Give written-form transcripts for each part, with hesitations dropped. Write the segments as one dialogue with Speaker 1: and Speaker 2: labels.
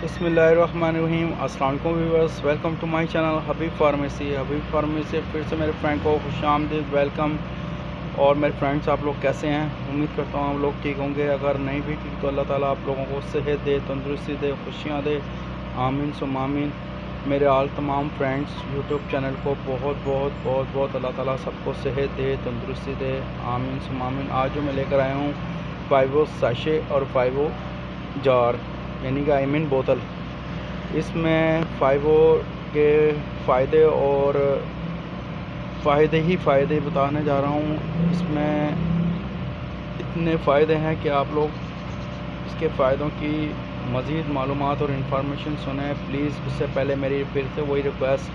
Speaker 1: बिस्मिल्लाहिर्रहमानिर्रहीम। अस्सलाम वालेकुम viewers, welcome to my channel Habib pharmacy. फिर से मेरे फ्रेंड को खुशामदीद वेलकम। और मेरे फ्रेंड्स, आप लोग कैसे हैं? उम्मीद करता हूँ आप लोग ठीक होंगे। अगर नहीं भी ठीक तो अल्लाह ताला आप लोगों को सेहत दे, तंदुरुस्ती दे, खुशियाँ दे, आमीन सुम आमीन। मेरे आल तमाम फ्रेंड्स यूट्यूब चैनल को बहुत बहुत बहुत बहुत अल्लाह ताला सबको सेहत दे, तंदुरुस्ती दे, आमीन सुम आमीन। आज जो मैं लेकर आया हूँ फाइवो साशे और फाइवो जार यानी कि आई मीन बोतल। इसमें फाइवो के फ़ायदे और फ़ायदे बताने जा रहा हूँ। इसमें इतने फ़ायदे हैं कि आप लोग इसके फ़ायदों की मज़ीद मालूमात और इन्फॉर्मेशन सुनें। प्लीज़ उससे पहले मेरी फिर से वही रिक्वेस्ट,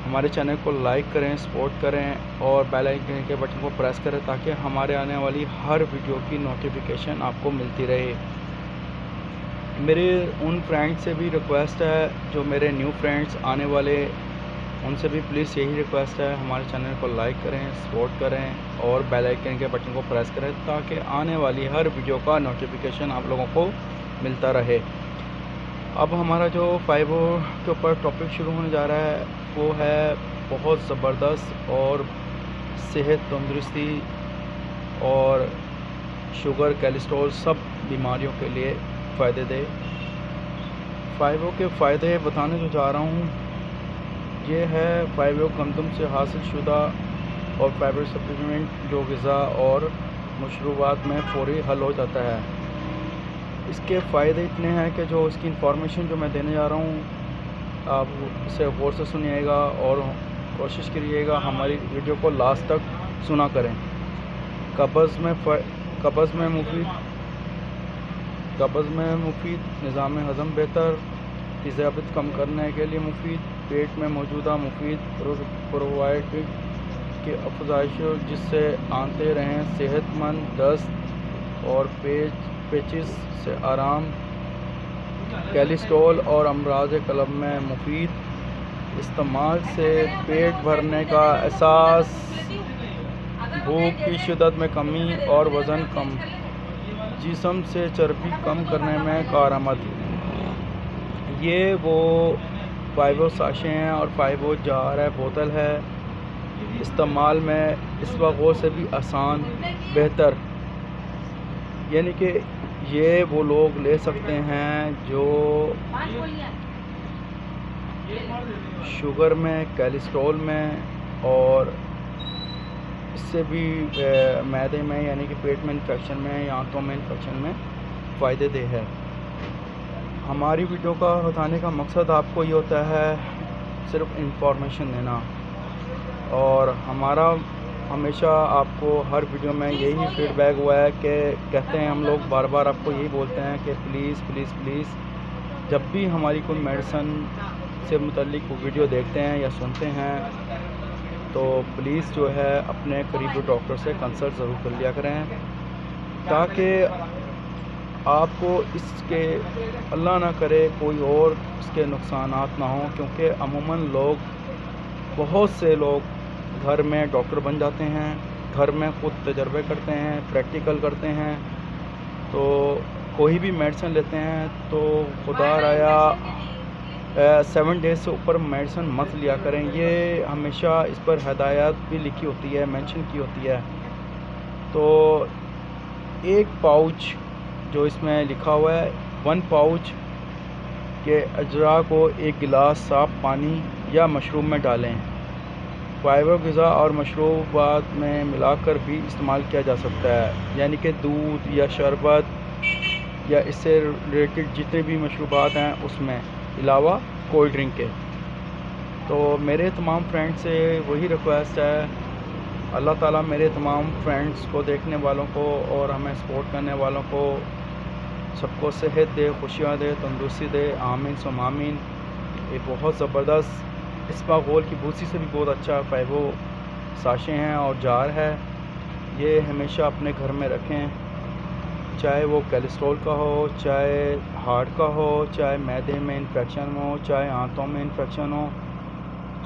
Speaker 1: हमारे चैनल को लाइक करें, सपोर्ट करें और बेल आइकन के बटन को प्रेस करें ताकि हमारे आने वाली हर वीडियो की नोटिफिकेशन आपको मिलती रहे। मेरे उन फ्रेंड्स से भी रिक्वेस्ट है जो मेरे न्यू फ्रेंड्स आने वाले, उनसे भी प्लीज़ यही रिक्वेस्ट है, हमारे चैनल को लाइक करें, सपोर्ट करें और बेल आइकन के बटन को प्रेस करें ताकि आने वाली हर वीडियो का नोटिफिकेशन आप लोगों को मिलता रहे। अब हमारा जो फाइवो के ऊपर टॉपिक शुरू होने जा रहा है वो है बहुत ज़बरदस्त और सेहत, तंदुरुस्ती और शुगर, कोलेस्ट्रॉल सब बीमारियों के लिए फ़ायदे दे। फाइवो के फ़ायदे बताने जो जा रहा हूँ ये है, फाइवो गंदम से हासिल शुदा और फाइबर सप्लीमेंट जो ग़िज़ा और मशरूबात में फ़ौरी हल हो जाता है। इसके फ़ायदे इतने हैं कि जो इसकी इंफॉर्मेशन जो मैं देने जा रहा हूँ आप इसे गौर से सुनिएगा और कोशिश करिएगा हमारी वीडियो को लास्ट तक सुना करें। कब्ज़ में मुफीद, निज़ाम हज़म बेहतर, तेज़ाबियत कम करने के लिए मुफीद, पेट में मौजूदा मुफीद प्रोबायोटिक की अफजाइश जिससे आते रहें सेहतमंद, दस्त और पेचिस से आराम, कोलेस्ट्रॉल और अमराज कल्ब में मुफीद, इस्तेमाल से पेट भरने का एहसास, भूख की शिद्दत में कमी और वज़न कम, जिस्म से चर्बी कम करने में कारआमद। ये वो फाइवो साशे हैं और फाइवो जार है, बोतल है। इस्तेमाल में इस वक़्त से भी आसान, बेहतर, यानी कि ये वो लोग ले सकते हैं जो शुगर में, कोलेस्ट्रॉल में और इससे भी मैदे में यानी कि पेट में इन्फेक्शन में या आंतों में इन्फेक्शन में फ़ायदे दे है। हमारी वीडियो का बताने का मकसद आपको ये होता है सिर्फ इंफॉर्मेशन देना, और हमारा हमेशा आपको हर वीडियो में यही फीडबैक हुआ है कि कहते हैं हम लोग बार बार आपको यही बोलते हैं कि प्लीज़ प्लीज़ प्लीज़ जब भी हमारी कोई मेडिसिन से मुतल्लिक वीडियो देखते हैं या सुनते हैं तो प्लीज़ जो है अपने करीबी डॉक्टर से कंसल्ट ज़रूर कर लिया करें ताकि आपको इसके, अल्लाह ना करे, कोई और इसके नुकसानात ना हो। क्योंकि अमूमन लोग, बहुत से लोग घर में डॉक्टर बन जाते हैं, घर में ख़ुद तजर्बे करते हैं, प्रैक्टिकल करते हैं, तो कोई भी मेडिसिन लेते हैं तो खुदा राया 7 डेज़ से ऊपर मेडिसिन मत लिया करें। ये हमेशा इस पर हिदायत भी लिखी होती है, मेंशन की होती है। तो एक पाउच जो इसमें लिखा हुआ है, 1 पाउच के अजरा को 1 गिलास साफ़ पानी या मशरूब में डालें। फाइबर ग़िज़ा और मशरूबात में मिलाकर भी इस्तेमाल किया जा सकता है, यानी कि दूध या शरबत या इससे रिलेटेड जितने भी मशरूबात हैं उसमें, अलावा कोल्ड ड्रिंक के। तो मेरे तमाम फ्रेंड्स से वही रिक्वेस्ट है, अल्लाह ताला मेरे तमाम फ्रेंड्स को, देखने वालों को और हमें सपोर्ट करने वालों को सबको सेहत दे, खुशियाँ दे, तंदुरुस्ती दे, आमीन सुम आमीन। ये बहुत ज़बरदस्त इसबागोल की भूसी से भी बहुत अच्छा फाइवो साशे हैं और जार है। ये हमेशा अपने घर में रखें, चाहे वो कोलेस्ट्रॉल का हो, चाहे हार्ट का हो, चाहे मैदे में इन्फेक्शन हो, चाहे आंतों में इन्फेक्शन हो,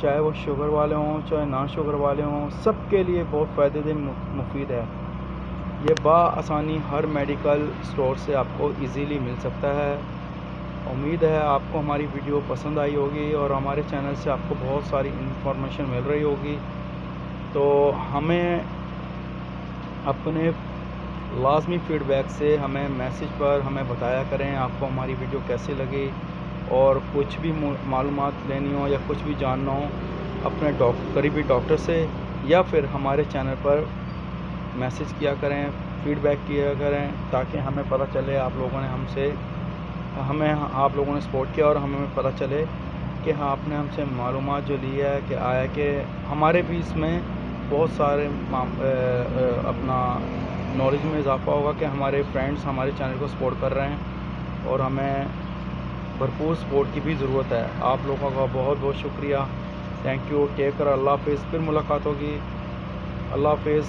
Speaker 1: चाहे वो शुगर वाले हों, चाहे ना शुगर वाले हों, सब के लिए बहुत फ़ायदेमंद मुफीद है। ये आसानी हर मेडिकल स्टोर से आपको इजीली मिल सकता है। امید ہے آپ کو ہماری ویڈیو پسند آئی ہوگی اور ہمارے چینل سے آپ کو بہت ساری انفارمیشن مل رہی ہوگی. تو ہمیں اپنے لازمی فیڈ بیک سے ہمیں میسج پر ہمیں بتایا کریں آپ کو ہماری ویڈیو کیسے لگی, اور کچھ بھی معلومات لینی ہو یا کچھ بھی جاننا ہو اپنے قریبی ڈاکٹر سے یا پھر ہمارے چینل پر میسج کیا کریں, فیڈ بیک کیا کریں, تاکہ ہمیں پتہ چلے آپ لوگوں نے سپورٹ کیا اور ہمیں پتہ چلے کہ ہاں آپ نے ہم سے معلومات جو لی ہے کہ آیا کہ ہمارے بھی اس میں بہت سارے اپنا نالج میں اضافہ ہوگا کہ ہمارے فرینڈس ہمارے چینل کو سپورٹ کر رہے ہیں اور ہمیں بھرپور سپورٹ کی بھی ضرورت ہے. آپ لوگوں کا بہت بہت شکریہ. Thank you. Take care. اللہ حافظ. پھر ملاقات ہوگی. اللہ حافظ.